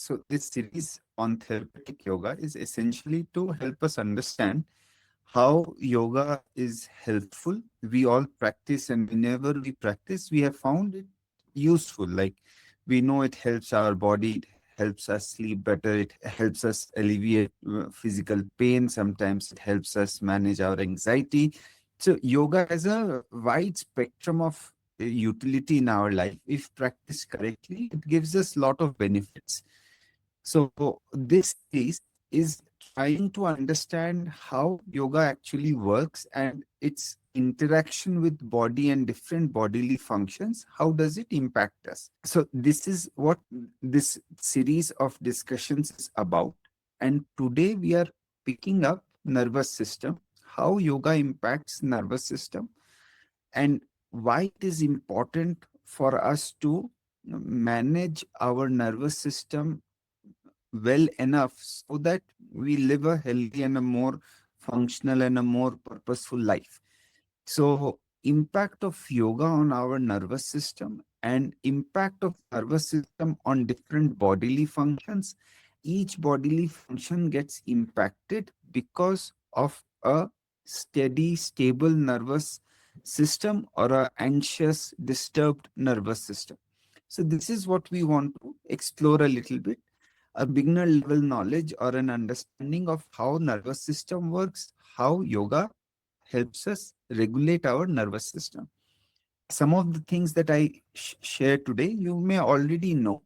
So this series on therapeutic yoga is essentially to help us understand how yoga is helpful. We all practice, and whenever we practice, we have found it useful. Like we know it helps our body, it helps us sleep better, it helps us alleviate physical pain. Sometimes it helps us manage our anxiety. So yoga has a wide spectrum of utility in our life. If practiced correctly, it gives us a lot of benefits. So this series is trying to understand how yoga actually works and its interaction with body and different bodily functions. How does it impact us? So this is what this series of discussions is about. And today we are picking up nervous system, how yoga impacts nervous system, and why it is important for us to manage our nervous system well enough so that we live a healthy and a more functional and a more purposeful life. So impact of yoga on our nervous system and impact of nervous system on different bodily functions. Each bodily function gets impacted because of a steady, stable nervous system or a anxious, disturbed nervous system. So this is what we want to explore a little bit, a beginner level knowledge or an understanding of how nervous system works, how yoga helps us regulate our nervous system. Some of the things that I share today, you may already know,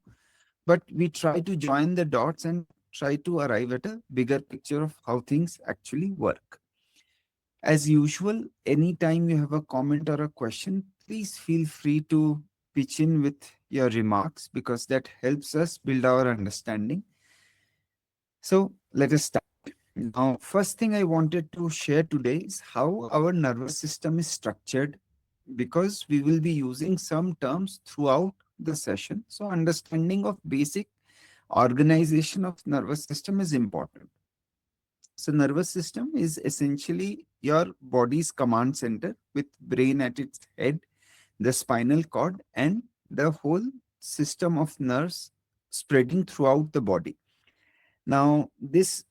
but we try to join the dots and try to arrive at a bigger picture of how things actually work. As usual, anytime you have a comment or a question, please feel free to pitch in with your remarks because that helps us build our understanding. So let us start. Now, first thing I wanted to share today is how our nervous system is structured, because we will be using some terms throughout the session. So understanding of basic organization of nervous system is important. So nervous system is essentially your body's command center with brain at its head, the spinal cord, and the whole system of nerves spreading throughout the body. Now, this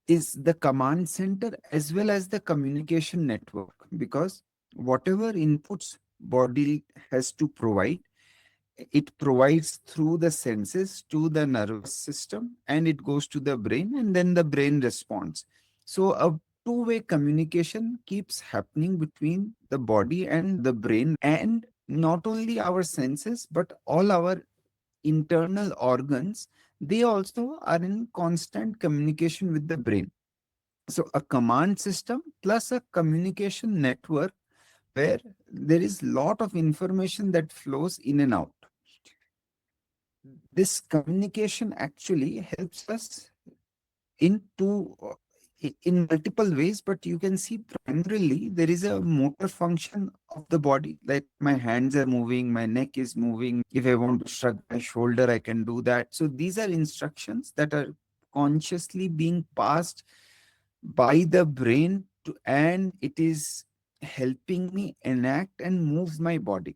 is the command center as well as the communication network, because whatever inputs body has to provide, it provides through the senses to the nervous system and it goes to the brain and then the brain responds. So a two-way communication keeps happening between the body and the brain, and not only our senses but all our internal organs, they also are in constant communication with the brain. So a command system plus a communication network where there is lot of information that flows in and out. This communication actually helps us in in multiple ways, but you can see primarily there is a motor function of the body, like my hands are moving, my neck is moving. If I want to shrug my shoulder, I can do that. So these are instructions that are consciously being passed by the brain to, and it is helping me enact and move my body.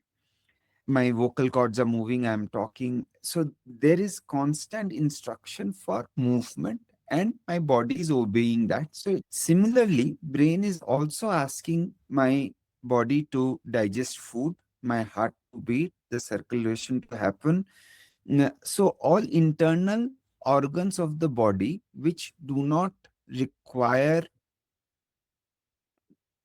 My vocal cords are moving, I'm talking. So there is constant instruction for movement and my body is obeying that. So similarly, brain is also asking my body to digest food, my heart to beat, the circulation to happen. So all internal organs of the body which do not require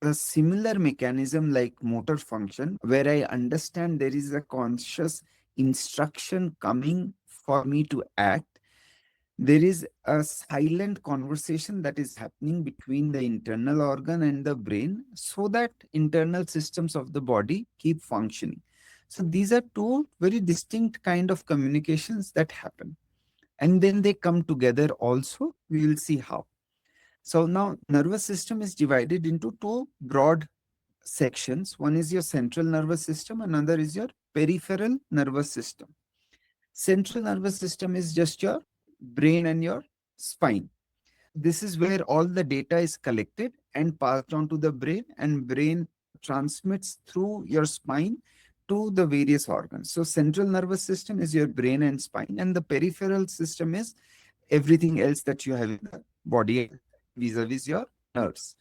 a similar mechanism like motor function, where I understand there is a conscious instruction coming for me to act. There is a silent conversation that is happening between the internal organ and the brain so that internal systems of the body keep functioning. So these are two very distinct kind of communications that happen. And then they come together also. We will see how. So now nervous system is divided into two broad sections. One is your central nervous system, another is your peripheral nervous system. Central nervous system is just your brain and your spine. This is where all the data is collected and passed on to the brain, and brain transmits through your spine to the various organs. So central nervous system is your brain and spine, and the peripheral system is everything else that you have in the body vis-a-vis your nerves.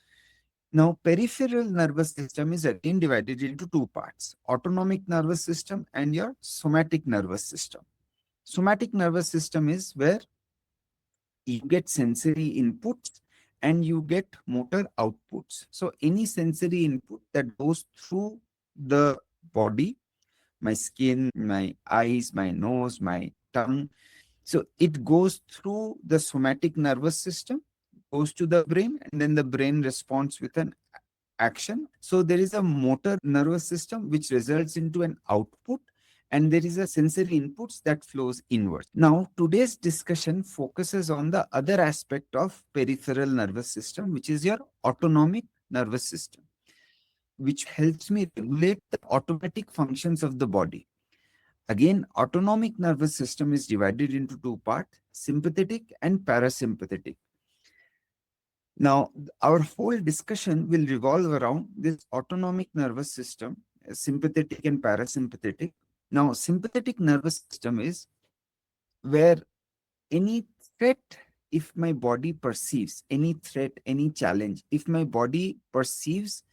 Now, peripheral nervous system is again divided into two parts: autonomic nervous system and your somatic nervous system. Somatic nervous system is where you get sensory inputs and you get motor outputs. So, any sensory input that goes through the body, my skin, my eyes, my nose, my tongue, so it goes through the somatic nervous system, goes to the brain, and then the brain responds with an action. So there is a motor nervous system which results into an output, and there is a sensory inputs that flows inwards. Now, today's discussion focuses on the other aspect of peripheral nervous system, which is your autonomic nervous system, which helps me regulate the automatic functions of the body. Again, autonomic nervous system is divided into two parts: sympathetic and parasympathetic. Now, our whole discussion will revolve around this autonomic nervous system, sympathetic and parasympathetic. Now, sympathetic nervous system is where any threat, if my body perceives any threat, any challenge, if my body perceives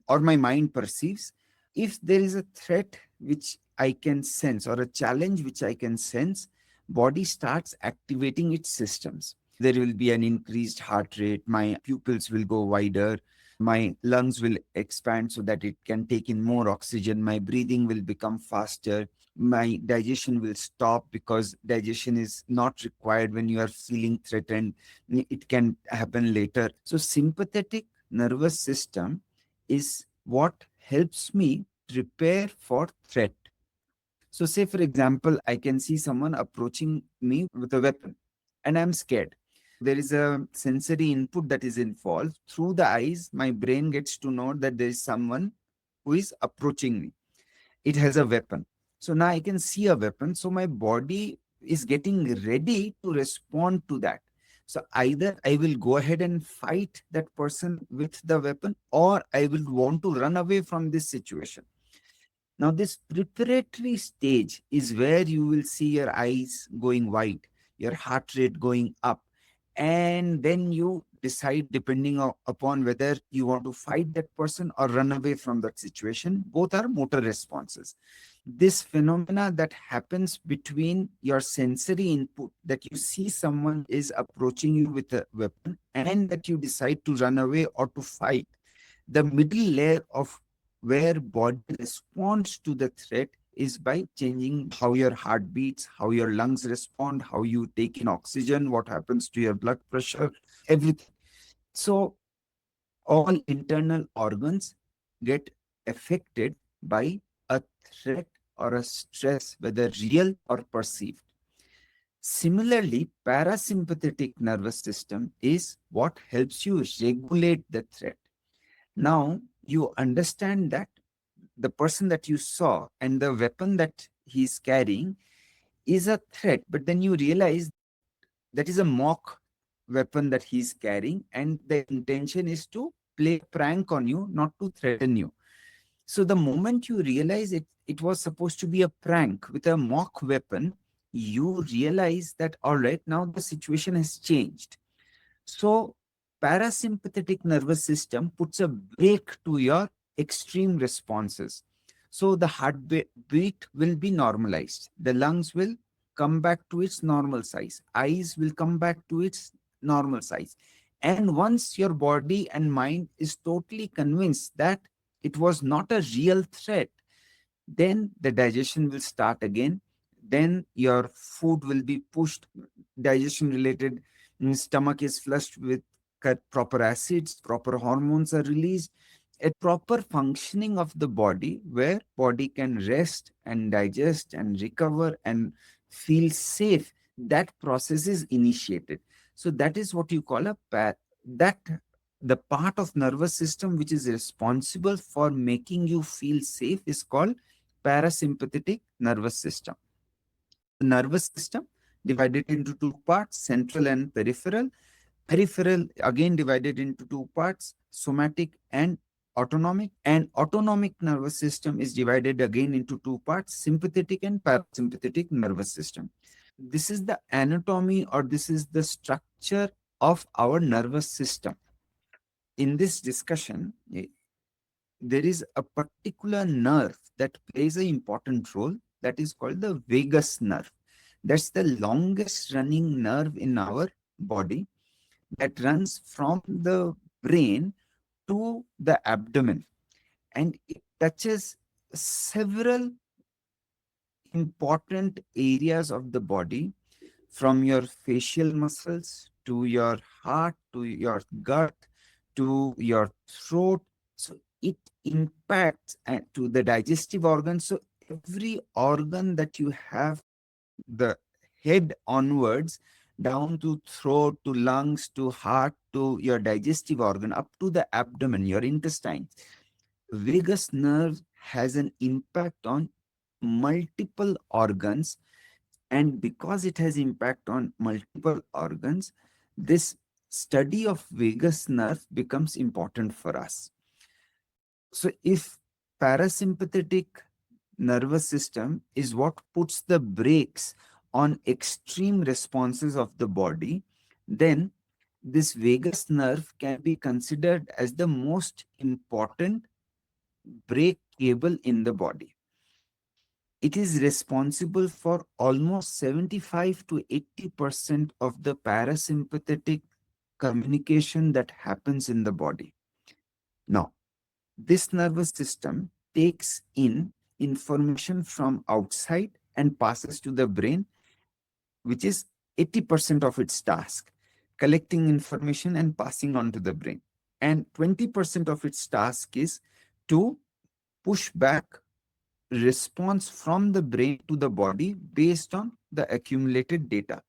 or my mind perceives, if there is a threat which I can sense or a challenge which I can sense, body starts activating its systems. There will be an increased heart rate, my pupils will go wider, my lungs will expand so that it can take in more oxygen, my breathing will become faster, my digestion will stop because digestion is not required when you are feeling threatened. It can happen later. So sympathetic nervous system is what helps me prepare for threat. So say for example, I can see someone approaching me with a weapon and I'm scared. There is a sensory input that is involved. Through the eyes, my brain gets to know that there is someone who is approaching me. It has a weapon. So now I can see a weapon. So my body is getting ready to respond to that. So either I will go ahead and fight that person with the weapon, or I will want to run away from this situation. Now, this preparatory stage is where you will see your eyes going wide, your heart rate going up, and then you decide, depending upon whether you want to fight that person or run away from that situation. Both are motor responses. This phenomena that happens between your sensory input, that you see someone is approaching you with a weapon, and that you decide to run away or to fight, the middle layer of where body responds to the threat is by changing how your heart beats, how your lungs respond, how you take in oxygen, what happens to your blood pressure, everything. So all internal organs get affected by a threat or a stress, whether real or perceived. Similarly, parasympathetic nervous system is what helps you regulate the threat. Now, you understand that the person that you saw and the weapon that he's carrying is a threat, but then you realize that is a mock weapon that he's carrying, and the intention is to play a prank on you, not to threaten you. So the moment you realize it was supposed to be a prank with a mock weapon, you realize that, all right, now the situation has changed. So parasympathetic nervous system puts a brake to your extreme responses. So the heartbeat will be normalized. The lungs will come back to its normal size. Eyes will come back to its normal size. And once your body and mind is totally convinced that it was not a real threat, then the digestion will start again. Then your food will be pushed, digestion related, stomach is flushed with proper acids, proper hormones are released, a proper functioning of the body where body can rest and digest and recover and feel safe. That process is initiated. So that is what you call a that the part of nervous system which is responsible for making you feel safe is called parasympathetic nervous system. The nervous system divided into two parts: central and peripheral. Peripheral again divided into two parts: somatic and autonomic, and autonomic nervous system is divided again into two parts, sympathetic and parasympathetic nervous system. This is the anatomy, or this is the structure of our nervous system. In this discussion, there is a particular nerve that plays an important role, that is called the vagus nerve. That's the longest running nerve in our body, that runs from the brain to the abdomen, and it touches several important areas of the body, from your facial muscles to your heart to your gut to your throat. So it impacts to the digestive organs. So every organ that you have from the head onwards, down to throat to lungs to heart to your digestive organ up to the abdomen, your intestine, vagus nerve has an impact on multiple organs. And because it has impact on multiple organs, this study of vagus nerve becomes important for us. So if parasympathetic nervous system is what puts the brakes on extreme responses of the body, then this vagus nerve can be considered as the most important brake cable in the body. It is responsible for almost 75 to 80% of the parasympathetic communication that happens in the body. Now, this nervous system takes in information from outside and passes to the brain, which is 80% of its task, collecting information and passing on to the brain. And 20% of its task is to push back response from the brain to the body based on the accumulated data.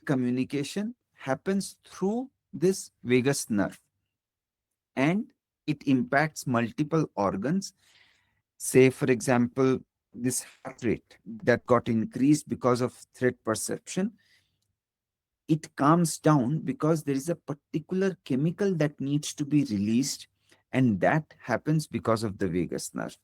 Communication happens through this vagus nerve, and it impacts multiple organs. Say, for example, this heart rate that got increased because of threat perception, it calms down because there is a particular chemical that needs to be released, and that happens because of the vagus nerve.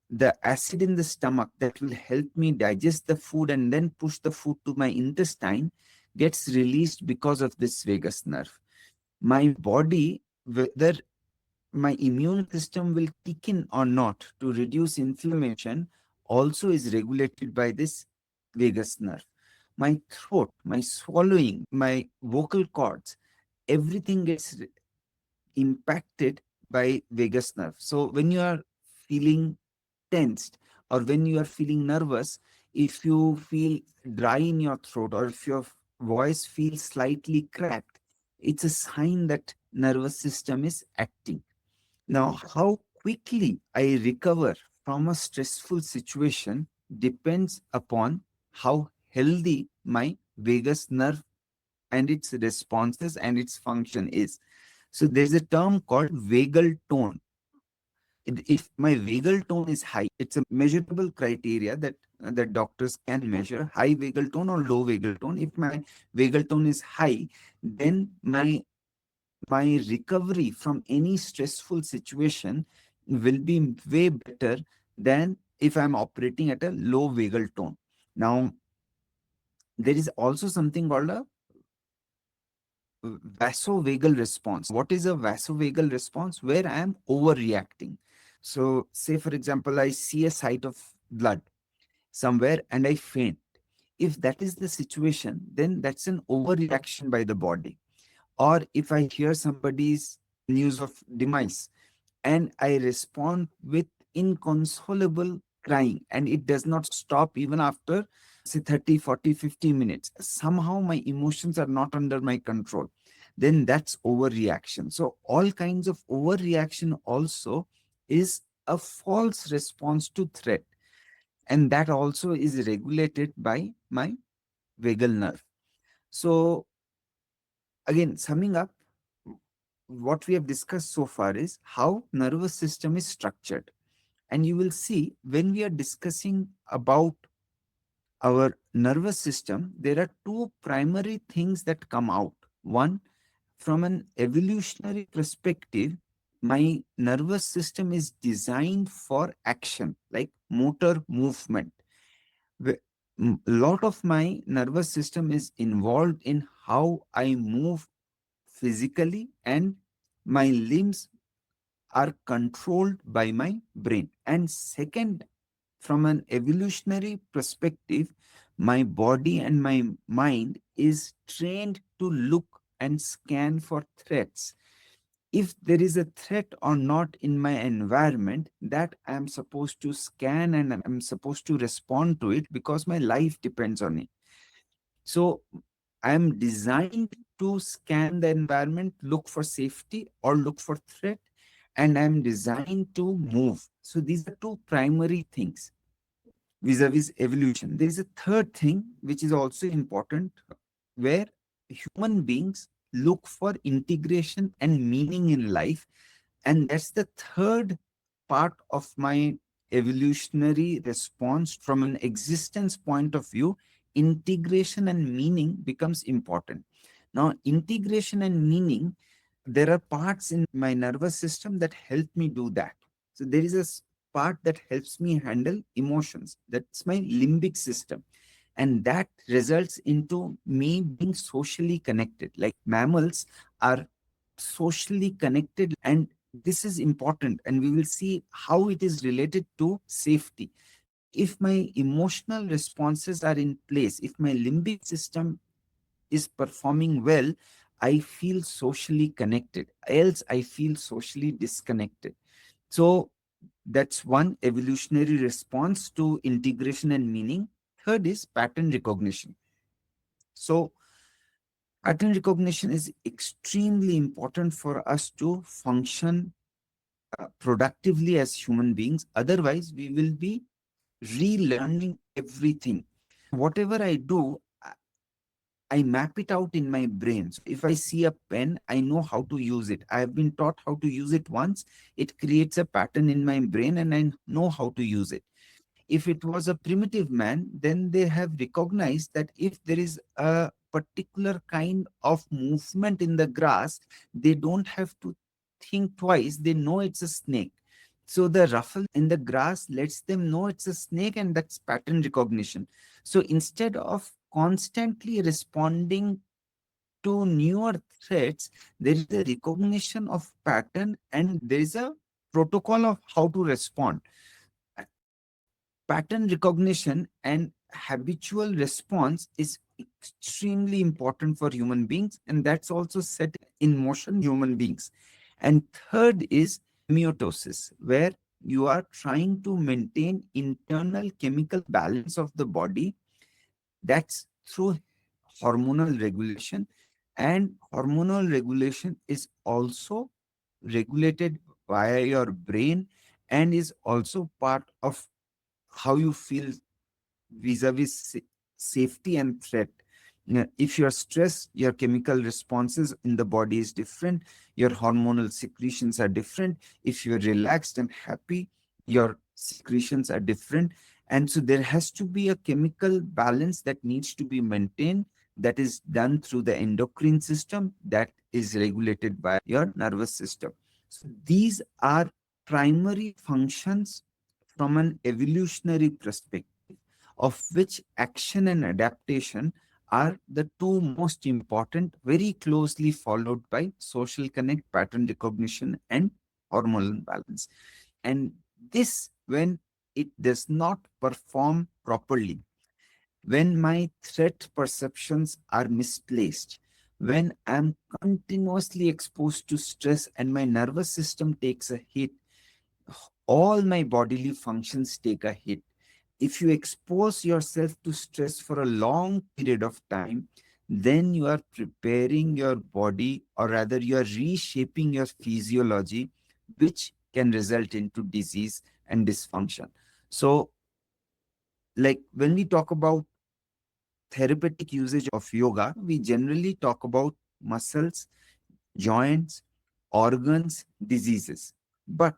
The acid in the stomach that will help me digest the food and then push the food to my intestine gets released because of this vagus nerve. My body, whether my immune system will kick in or not to reduce inflammation, also is regulated by this vagus nerve. My throat, my swallowing, my vocal cords, everything gets impacted by vagus nerve. So when you are feeling tensed, or when you are feeling nervous, if you feel dry in your throat, or if your voice feels slightly cracked, it's a sign that nervous system is acting. Now, how quickly I recover from a stressful situation depends upon how healthy my vagus nerve and its responses and its function is. So there's a term called vagal tone. If my vagal tone is high, it's a measurable criteria that doctors can measure, high vagal tone or low vagal tone. If my vagal tone is high, then my recovery from any stressful situation will be way better than if I'm operating at a low vagal tone. Now, there is also something called a vasovagal response. What is a vasovagal response? Where I am overreacting. So, say for example, I see a sight of blood somewhere and I faint. If that is the situation, then that's an overreaction by the body. Or if I hear somebody's news of demise and I respond with inconsolable crying, and it does not stop even after, say, 30, 40, 50 minutes, somehow my emotions are not under my control, then that's overreaction. So all kinds of overreaction also is a false response to threat, and that also is regulated by my vagal nerve. So again, summing up, what we have discussed so far is how nervous system is structured. And you will see, when we are discussing about our nervous system, there are two primary things that come out. One, from an evolutionary perspective, my nervous system is designed for action, like motor movement. A lot of my nervous system is involved in how I move physically, and my limbs are controlled by my brain. And second, from an evolutionary perspective, my body and my mind is trained to look and scan for threats. If there is a threat or not in my environment, that I am supposed to scan and I'm supposed to respond to it because my life depends on it. So I am designed to scan the environment, look for safety or look for threat, and I'm designed to move. So these are two primary things vis-a-vis evolution. There is a third thing which is also important, where human beings look for integration and meaning in life. And that's the third part of my evolutionary response. From an existence point of view, integration and meaning becomes important. Now, integration and meaning, there are parts in my nervous system that help me do that. So there is a part that helps me handle emotions. That's my limbic system. And that results into me being socially connected. Like mammals are socially connected, and this is important. And we will see how it is related to safety. If my emotional responses are in place, if my limbic system is performing well, I feel socially connected. Else, I feel socially disconnected. So that's one evolutionary response to integration and meaning. Third is pattern recognition. So pattern recognition is extremely important for us to function productively as human beings. Otherwise, we will be relearning everything. Whatever I do, I map it out in my brain. So if I see a pen, I know how to use it. I have been taught how to use it once. It creates a pattern in my brain and I know how to use it. If it was a primitive man, then they have recognized that if there is a particular kind of movement in the grass, they don't have to think twice. They know it's a snake. So the ruffle in the grass lets them know it's a snake, and that's pattern recognition. So instead of constantly responding to newer threats, there is a recognition of pattern and there is a protocol of how to respond. Pattern recognition and habitual response is extremely important for human beings, and that's also set in motion human beings. And third is homeostasis, where you are trying to maintain internal chemical balance of the body. That's through hormonal regulation, and hormonal regulation is also regulated via your brain and is also part of how you feel vis-a-vis safety and threat. If you're stressed, your chemical responses in the body is different. Your hormonal secretions are different. If you're relaxed and happy, your secretions are different. And so there has to be a chemical balance that needs to be maintained, that is done through the endocrine system, that is regulated by your nervous system. So these are primary functions from an evolutionary perspective, of which action and adaptation are the two most important, very closely followed by social connect, pattern recognition, and hormonal balance. And this, when it does not perform properly, when my threat perceptions are misplaced, when I'm continuously exposed to stress and my nervous system takes a hit, all my bodily functions take a hit. If you expose yourself to stress for a long period of time, then you are preparing your body, or rather, you are reshaping your physiology, which can result into disease and dysfunction. So, like when we talk about therapeutic usage of yoga, we generally talk about muscles, joints, organs, diseases. But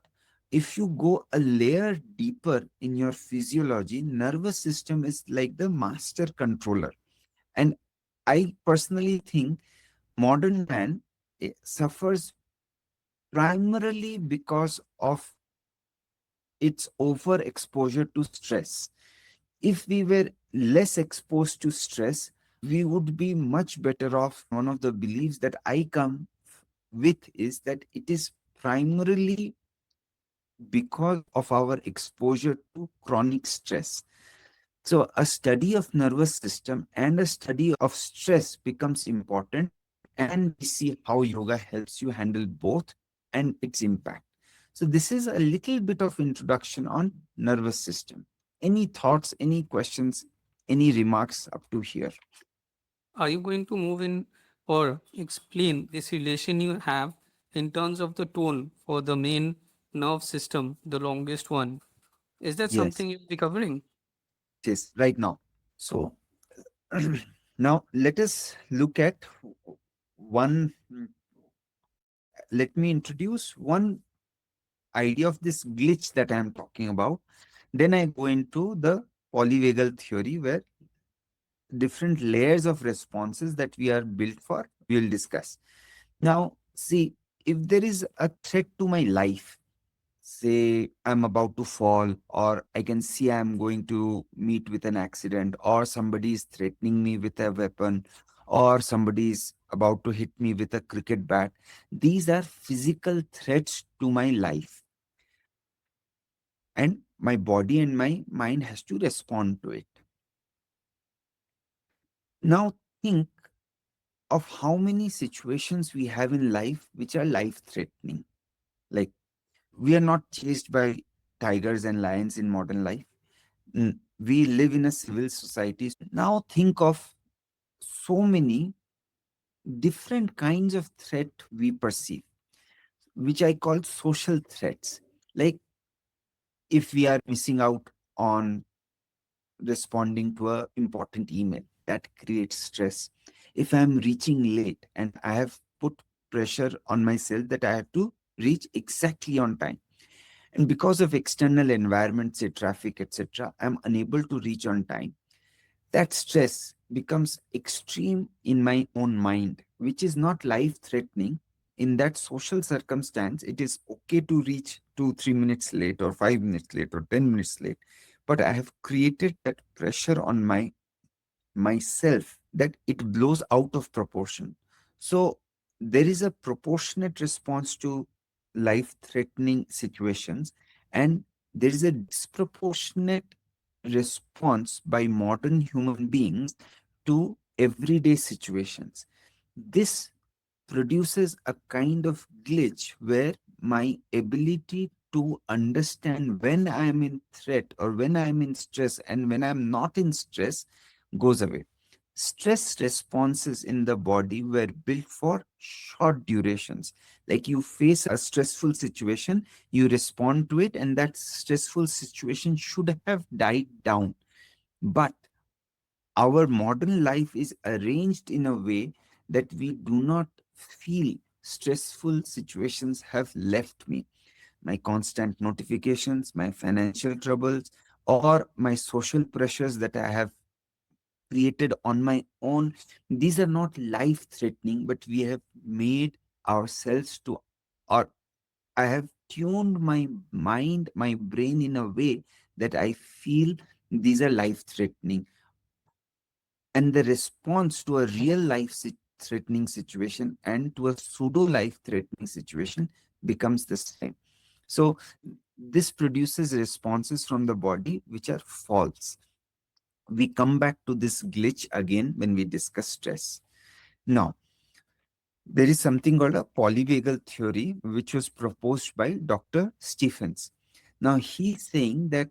if you go a layer deeper in your physiology, nervous system is like the master controller. And I personally think modern man suffers primarily because of its overexposure to stress. If we were less exposed to stress, we would be much better off. One of the beliefs that I come with is that it is primarily because of our exposure to chronic stress. So, a study of nervous system and a study of stress becomes important, and we see how yoga helps you handle both and its impact. So, this is a little bit of introduction on nervous system. Any thoughts, any questions, any remarks up to here? Are you going to move in or explain this relation you have in terms of the tone for the main nerve system, the longest one? Is that Yes, something you'll be covering? yes, yes, right now. So, now let us look at one. Let me introduce one idea of this glitch that I am talking about. Then I go into the polyvagal theory where different layers of responses that we are built for, we will discuss. Now, see, if there is a threat to my life, say I'm about to fall, or I can see I'm going to meet with an accident, or somebody is threatening me with a weapon, or somebody is about to hit me with a cricket bat, these are physical threats to my life. And my body and my mind has to respond to it. Now, think of how many situations we have in life which are life threatening. Like, we are not chased by tigers and lions in modern life. We live in a civil society. Now, think of so many different kinds of threat we perceive, which I call social threats. Like, if we are missing out on responding to a important email, that creates stress. If I'm reaching late and I have put pressure on myself that I have to reach exactly on time, and because of external environment, say traffic, etc., I'm unable to reach on time, that stress becomes extreme in my own mind, which is not life threatening. In that social circumstance, it is okay to reach 2 3 minutes late or 5 minutes late or 10 minutes late, but I have created that pressure on myself that it blows out of proportion. So there is a proportionate response to life threatening situations, and there is a disproportionate response by modern human beings to everyday situations. This produces a kind of glitch where my ability to understand when I am in threat or when I am in stress and when I am not in stress goes away. Stress responses in the body were built for short durations. Like, you face a stressful situation, you respond to it, and that stressful situation should have died down. But our modern life is arranged in a way that we do not feel stressful situations have left me. My constant notifications, my financial troubles, or my social pressures that I have created on my own, these are not life threatening, but we have made ourselves to, or I have tuned my mind, my brain in a way that I feel these are life threatening. And the response to a real life threatening situation and to a pseudo life threatening situation becomes the same. So, this produces responses from the body which are false. We come back to this glitch again when we discuss stress. Now, there is something called a polyvagal theory, which was proposed by Dr. Stephens. Now, he's saying that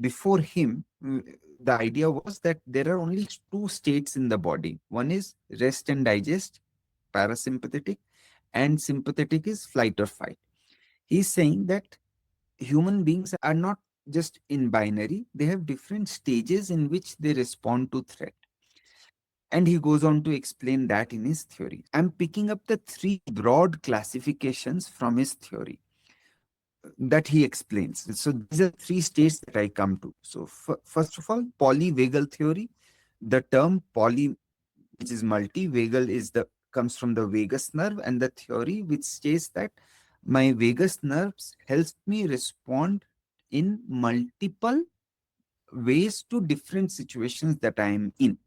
before him, the idea was that there are only two states in the body. One is rest and digest, parasympathetic, and sympathetic is flight or fight. He's saying that human beings are not just in binary, they have different stages in which they respond to threat. And he goes on to explain that in his theory. I'm picking up the three broad classifications from his theory that he explains. So these are three states that I come to. So first of all, polyvagal theory. The term poly, which is multi, vagal is the comes from the vagus nerve, and the theory which says that my vagus nerves helps me respond in multiple ways to different situations that I am in.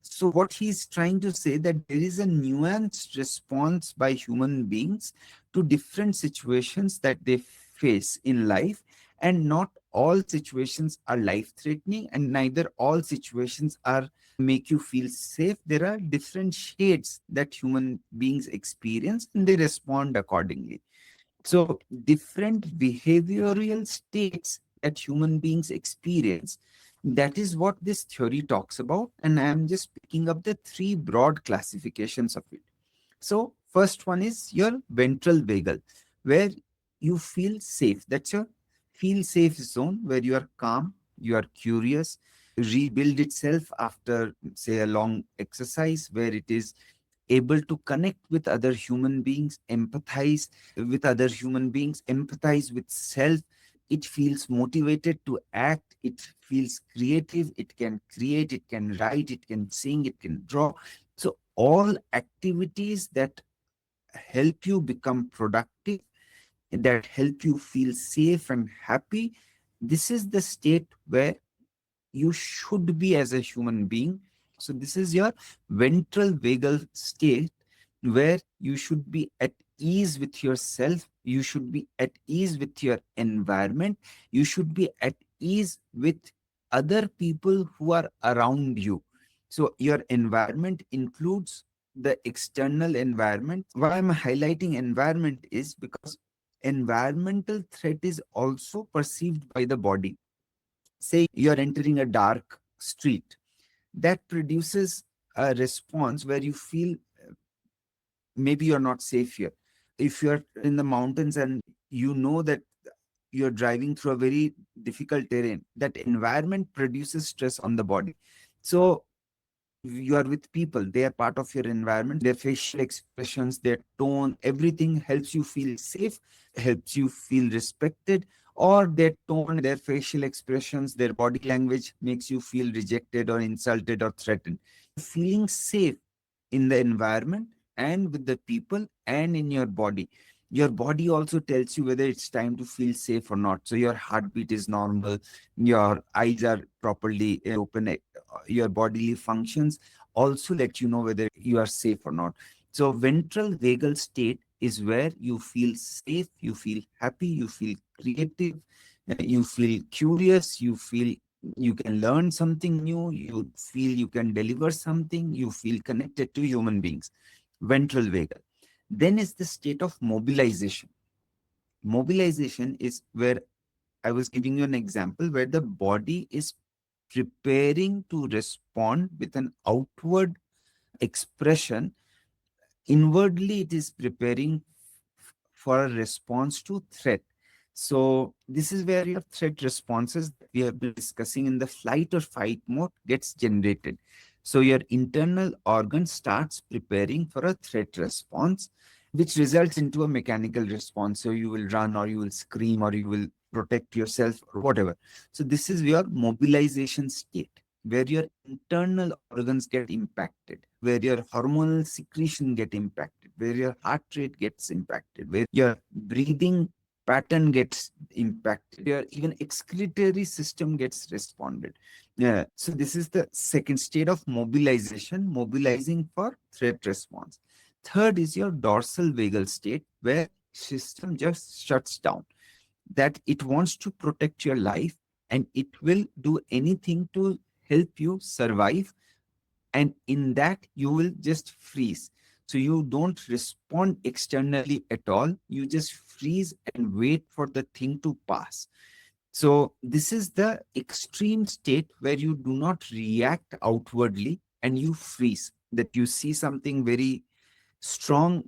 So what he's trying to say that there is a nuanced response by human beings to different situations that they face in life, and not all situations are life threatening, and neither all situations are make you feel safe. There are different shades that human beings experience, and they respond accordingly. So, different behavioral states that human beings experience, that is what this theory talks about. And I am just picking up the three broad classifications of it. So, first one is your ventral vagal, where you feel safe. That's your feel safe zone where you are calm, you are curious, rebuild itself after, say, a long exercise, where it is able to connect with other human beings, empathize with other human beings, empathize with self. It feels motivated to act, it feels creative, it can create, it can write, it can sing, it can draw. So, all activities that help you become productive, that help you feel safe and happy, this is the state where you should be as a human being. So, this is your ventral vagal state where you should be at ease with yourself, you should be at ease with your environment, you should be at ease with other people who are around you. So, your environment includes the external environment. Why I'm highlighting environment is because environmental threat is also perceived by the body. Say you're entering a dark street, that produces a response where you feel maybe you're not safe here. If you're in the mountains and you know that you're driving through a very difficult terrain, that environment produces stress on the body. So you are with people, they are part of your environment, their facial expressions, their tone, everything helps you feel safe, helps you feel respected, or their tone, their facial expressions, their body language makes you feel rejected or insulted or threatened. Feeling safe in the environment and with the people and in your body also tells you whether it's time to feel safe or not. So your heartbeat is normal, your eyes are properly open, your bodily functions also let you know whether you are safe or not. So ventral vagal state is where you feel safe, you feel happy, you feel creative, you feel curious, you feel you can learn something new, you feel you can deliver something, you feel connected to human beings. Ventral vagal. Then is the state of mobilization. Mobilization is where I was giving you an example where the body is preparing to respond with an outward expression. Inwardly, it is preparing for a response to threat. So this is where your threat responses that we have been discussing in the flight or fight mode gets generated. So your internal organ starts preparing for a threat response, which results into a mechanical response. So you will run or you will scream or you will protect yourself or whatever. So this is your mobilization state where your internal organs get impacted, where your hormonal secretion get impacted, where your heart rate gets impacted, where your breathing pattern gets impacted, your even excretory system gets responded. Yeah. So this is the second state of mobilization, mobilizing for threat response. Third is your dorsal vagal state where system just shuts down, that it wants to protect your life and it will do anything to help you survive, and in that you will just freeze. So you don't respond externally at all, you just freeze and wait for the thing to pass. So this is the extreme state where you do not react outwardly and you freeze, that you see something very strong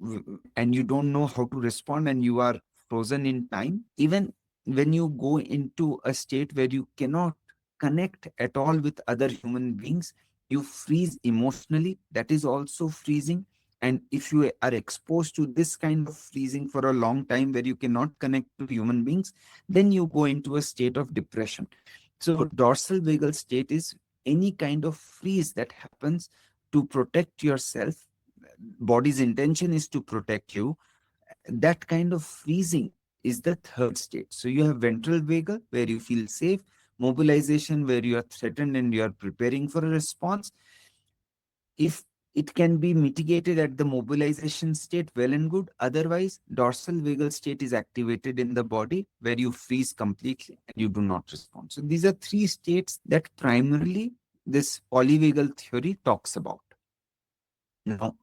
and you don't know how to respond and you are frozen in time. Even when you go into a state where you cannot connect at all with other human beings, you freeze emotionally, that is also freezing. And if you are exposed to this kind of freezing for a long time where you cannot connect to human beings, then you go into a state of depression. So dorsal vagal state is any kind of freeze that happens to protect yourself, body's intention is to protect you. That kind of freezing is the third state. So you have ventral vagal, where you feel safe, mobilization, where you are threatened and you are preparing for a response. If it can be mitigated at the mobilization state, well and good. Otherwise, dorsal vagal state is activated in the body, where you freeze completely and you do not respond. So these are three states that primarily this polyvagal theory talks about. Now,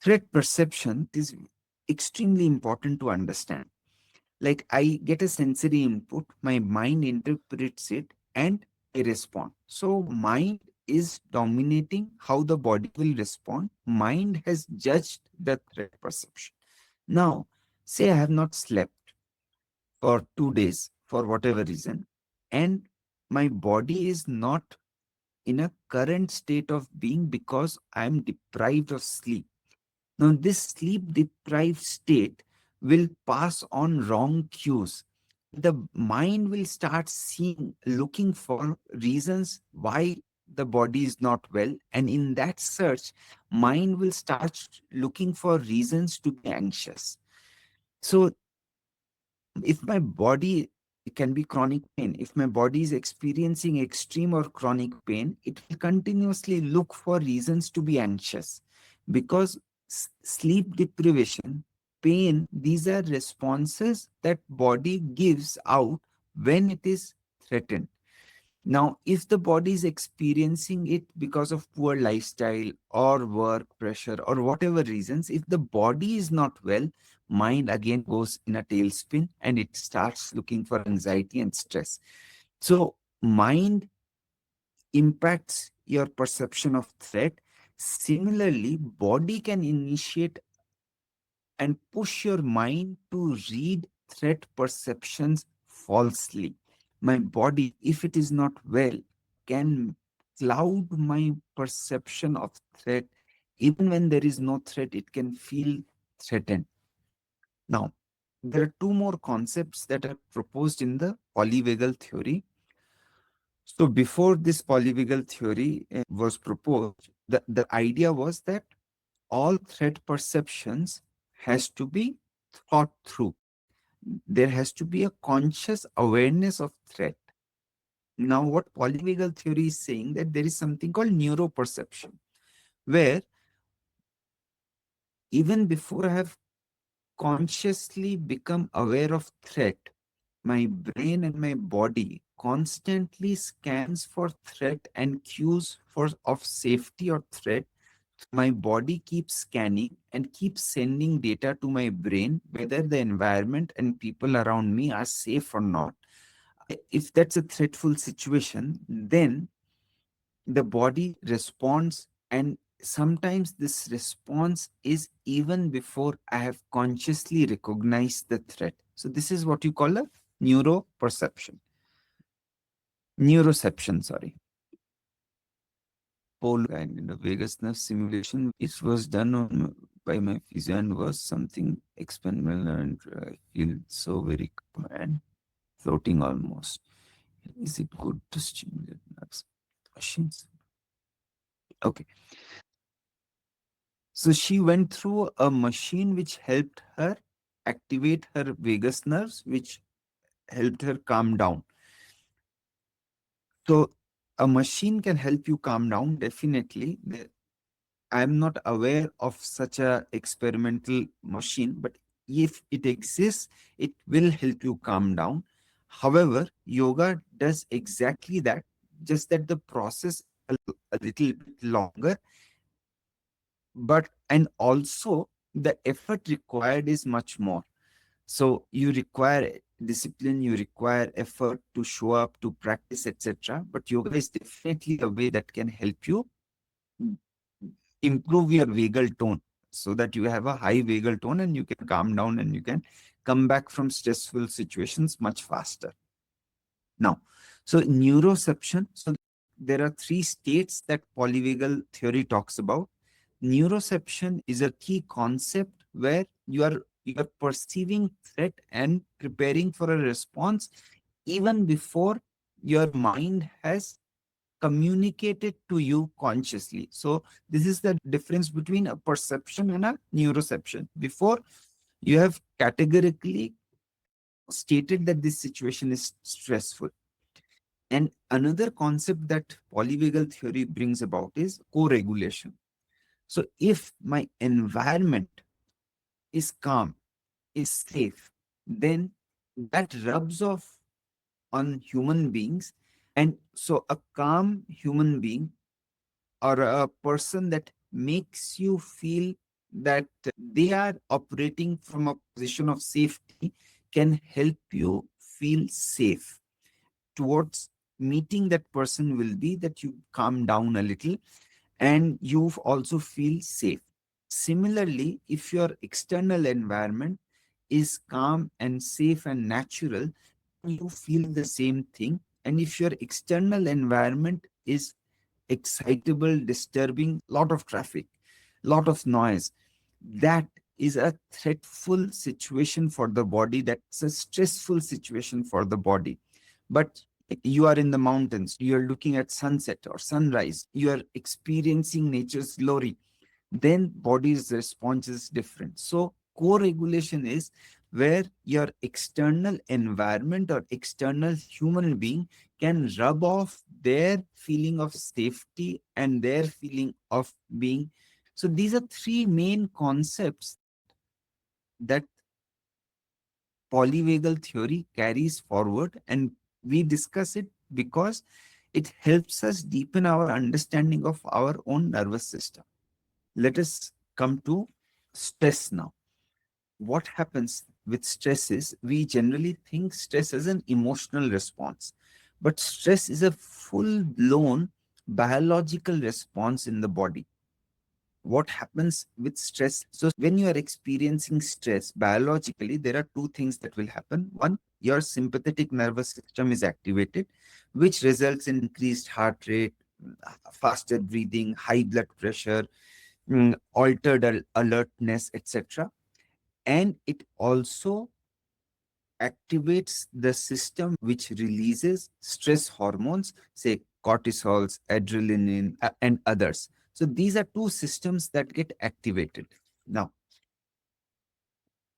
threat perception is extremely important to understand. Like, I get a sensory input, my mind interprets it, and I respond. So mind is dominating how the body will respond. Mind has judged the threat perception. Now, say I have not slept for 2 days for whatever reason, and my body is not in a current state of being because I am deprived of sleep. Now, this sleep deprived state will pass on wrong cues. The mind will start seeing, looking for reasons why the body is not well. And in that search, mind will start looking for reasons to be anxious. So if my body, it can be chronic pain, if my body is experiencing extreme or chronic pain, it will continuously look for reasons to be anxious, because sleep deprivation, pain, these are responses that body gives out when it is threatened. Now, if the body is experiencing it because of poor lifestyle or work pressure or whatever reasons, if the body is not well, mind again goes in a tailspin and it starts looking for anxiety and stress. So, mind impacts your perception of threat. Similarly, body can initiate and push your mind to read threat perceptions falsely. My body, if it is not well, can cloud my perception of threat. Even when there is no threat, it can feel threatened. Now, there are two more concepts that are proposed in the polyvagal theory. So, before this polyvagal theory was proposed, the idea was that all threat perceptions has to be thought through. There has to be a conscious awareness of threat. Now, what polyvagal theory is saying, that there is something called neuroperception, where even before I have consciously become aware of threat, my brain and my body constantly scans for threat and cues for of safety or threat. My body keeps scanning and keeps sending data to my brain whether the environment and people around me are safe or not. If that's a threatful situation, then the body responds, and sometimes this response is even before I have consciously recognized the threat. So this is what you call a neuroperception. Neuroception, sorry. Pole and vagus nerve simulation. It was done by my physio and was something experimental, and I feel so very calm and floating almost. Is it good to stimulate nerves? Machines. Okay. So she went through a machine which helped her activate her vagus nerves, which helped her calm down. So a machine can help you calm down, definitely. I'm not aware of such a experimental machine, but if it exists, it will help you calm down. However, yoga does exactly that, just that the process a little bit longer, but and also the effort required is much more. So you require discipline, you require effort to show up, to practice, etc. But yoga is definitely a way that can help you improve your vagal tone, so that you have a high vagal tone and you can calm down and you can come back from stressful situations much faster. Now, so neuroception. So there are three states that polyvagal theory talks about. Neuroception is a key concept where you are perceiving threat and preparing for a response even before your mind has communicated to you consciously. So this is the difference between a perception and a neuroception. Before, you have categorically stated that this situation is stressful. And another concept that polyvagal theory brings about is co-regulation. So if my environment is calm, is safe, then that rubs off on human beings. And so a calm human being or a person that makes you feel that they are operating from a position of safety can help you feel safe. Towards meeting that person will be that you calm down a little and you also feel safe. Similarly, if your external environment is calm and safe and natural, you feel the same thing. And if your external environment is excitable, disturbing, lot of traffic, lot of noise, that is a threatful situation for the body. That's a stressful situation for the body. But you are in the mountains, you are looking at sunset or sunrise, you are experiencing nature's glory, then body's response is different. So co-regulation is where your external environment or external human being can rub off their feeling of safety and their feeling of being. So these are three main concepts that polyvagal theory carries forward, and we discuss it because it helps us deepen our understanding of our own nervous system. Let us come to stress now. What happens with stress is we generally think stress as an emotional response, but stress is a full blown biological response in the body. What happens with stress? So, when you are experiencing stress biologically, there are two things that will happen. One, your sympathetic nervous system is activated, which results in increased heart rate, faster breathing, high blood pressure, altered alertness, etc. And it also activates the system which releases stress hormones, say cortisols, adrenaline, and others. So these are two systems that get activated. Now,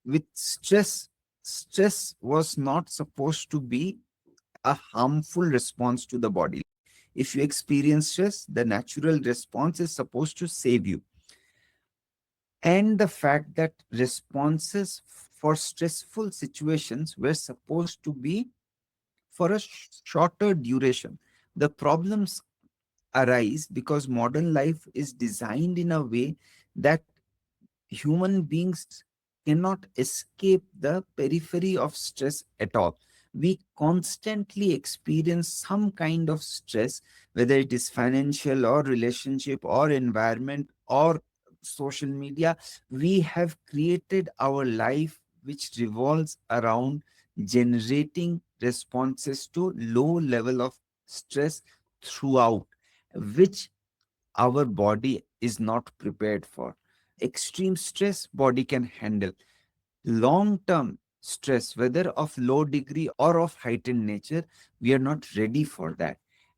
with stress, stress was not supposed to be a harmful response to the body. If you experience stress, the natural response is supposed to save you. And the fact that responses for stressful situations were supposed to be for a shorter duration. The problems arise because modern life is designed in a way that human beings cannot escape the periphery of stress at all. We constantly experience some kind of stress, whether it is financial or relationship or environment or social media. We have created our life which revolves around generating responses to low level of stress throughout, which our body is not prepared for. Extreme stress, body can handle. Long term stress, whether of low degree or of heightened nature, we are not ready for that.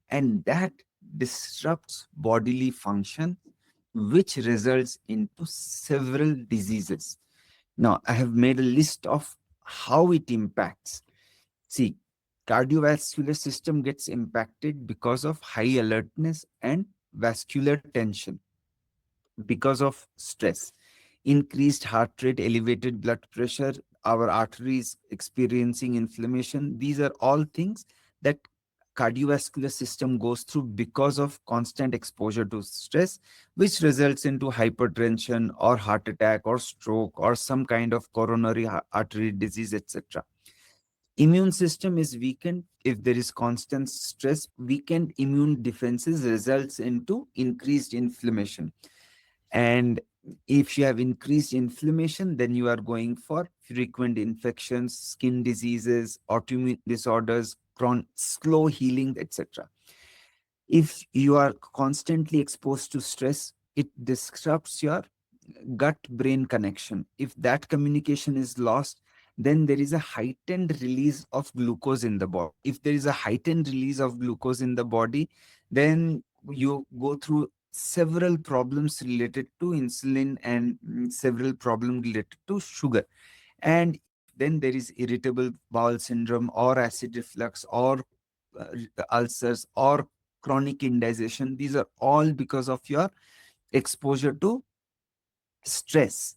And that disrupts bodily function, which results into several diseases. Now, I have made a list of how it impacts. See, cardiovascular system gets impacted because of high alertness and vascular tension because of stress. Increased heart rate, elevated blood pressure, our arteries experiencing inflammation. These are all things that cardiovascular system goes through because of constant exposure to stress, which results into hypertension or heart attack or stroke or some kind of coronary artery disease, etc. Immune system is weakened if there is constant stress. Weakened immune defenses results into increased inflammation. And if you have increased inflammation, then you are going for frequent infections, skin diseases, autoimmune disorders, slow healing, etc. If you are constantly exposed to stress, it disrupts your gut brain connection. If that communication is lost, then there is a heightened release of glucose in the body. If there is a heightened release of glucose in the body, Then you go through several problems related to insulin and several problems related to sugar. And then there is irritable bowel syndrome or acid reflux or uh, ulcers or chronic indigestion. These are all because of your exposure to stress.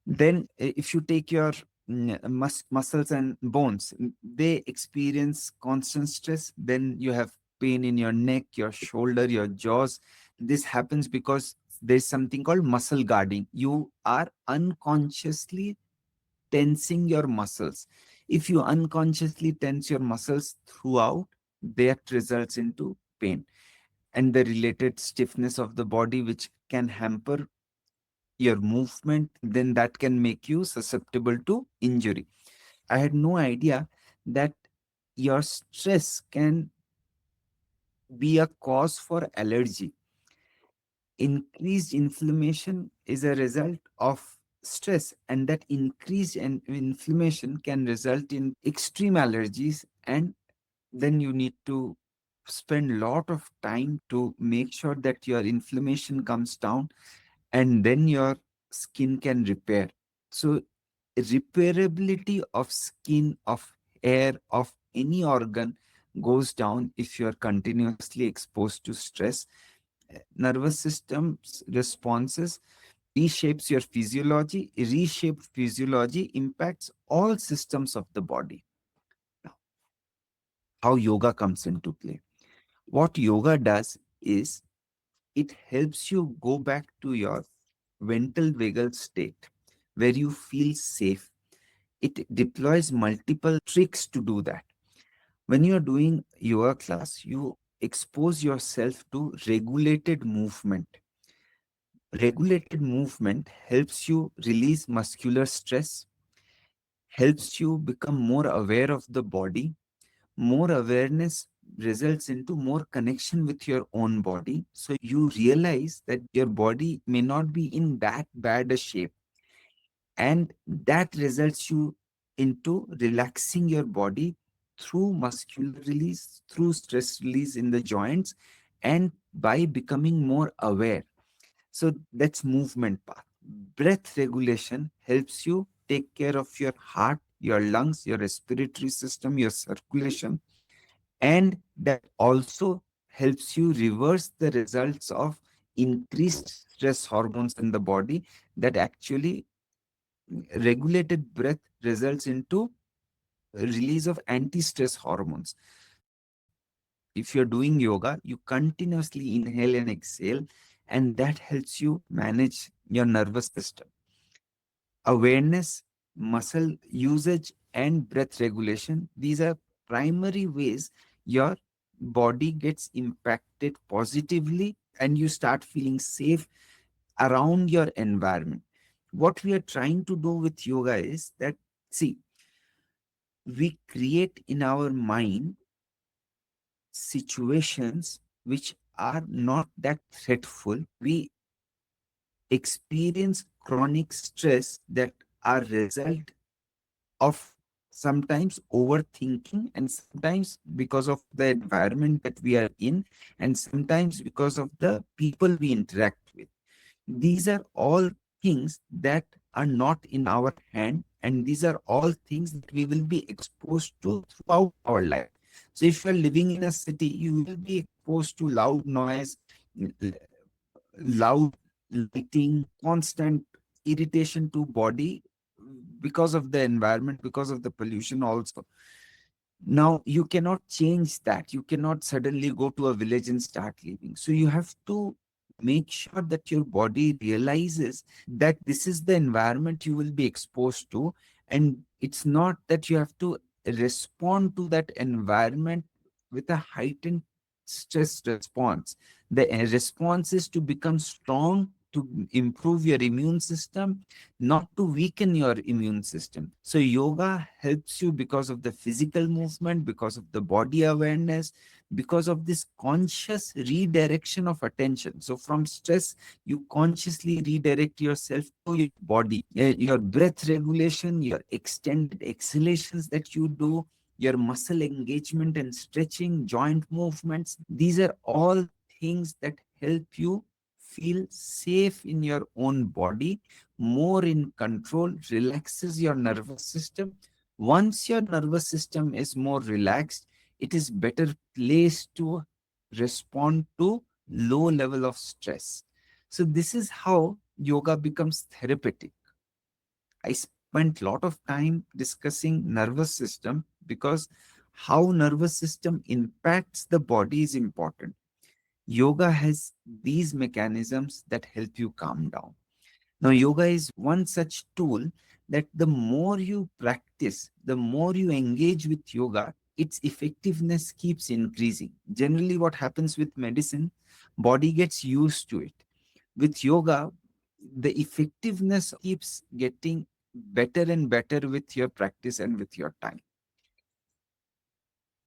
Then if you take your muscles and bones, they experience constant stress. Then you have pain in your neck, your shoulder, your jaws. This happens because there's something called muscle guarding. You are unconsciously tensing your muscles. If you unconsciously tense your muscles throughout, that results into pain and the related stiffness of the body, which can hamper your movement. Then that can make you susceptible to injury. I had no idea that your stress can be a cause for allergy. Increased inflammation is a result of stress, and that increased inflammation can result in extreme allergies. And then you need to spend a lot of time to make sure that your inflammation comes down, and then your skin can repair. So repairability of skin, of hair, of any organ goes down if you are continuously exposed to stress. Nervous system's responses reshapes your physiology. Reshaped physiology impacts all systems of the body. Now, how yoga comes into play? What yoga does is it helps you go back to your ventral vagal state where you feel safe. It deploys multiple tricks to do that. When you're doing yoga class, you expose yourself to regulated movement. Regulated movement helps you release muscular stress, helps you become more aware of the body. More awareness results into more connection with your own body. So you realize that your body may not be in that bad a shape. And that results you into relaxing your body through muscular release, through stress release in the joints, and by becoming more aware. So that's movement path. Breath regulation helps you take care of your heart, your lungs, your respiratory system, your circulation, and that also helps you reverse the results of increased stress hormones in the body. That actually regulated breath results into release of anti-stress hormones. So if you're doing yoga, you continuously inhale and exhale, and that helps you manage your nervous system. Awareness, muscle usage, and breath regulation, these are primary ways your body gets impacted positively and you start feeling safe around your environment. What we are trying to do with yoga is that, see, we create in our mind situations which are not that threatful. We experience chronic stress that are result of sometimes overthinking, and sometimes because of the environment that we are in, and sometimes because of the people we interact with. These are all things that are not in our hand, and these are all things that we will be exposed to throughout our life. So if you are living in a city, you will be exposed to loud noise, loud lighting, constant irritation to body because of the environment, because of the pollution also. Now, you cannot change that. You cannot suddenly go to a village and start living. So you have to make sure that your body realizes that this is the environment you will be exposed to. And it's not that you have to respond to that environment with a heightened stress response. The response is to become strong, to improve your immune system, not to weaken your immune system. So yoga helps you because of the physical movement, because of the body awareness, because of this conscious redirection of attention. So from stress, you consciously redirect yourself to your body. Your breath regulation, your extended exhalations that you do, your muscle engagement and stretching, joint movements. These are all things that help you feel safe in your own body, more in control, relaxes your nervous system. Once your nervous system is more relaxed, it is better placed to respond to low level of stress. So this is how yoga becomes therapeutic. I spent a lot of time discussing nervous system because how nervous system impacts the body is important. Yoga has these mechanisms that help you calm down. Now, yoga is one such tool that the more you practice, the more you engage with yoga, its effectiveness keeps increasing. Generally, what happens with medicine, body gets used to it. With yoga, the effectiveness keeps getting better and better with your practice and with your time.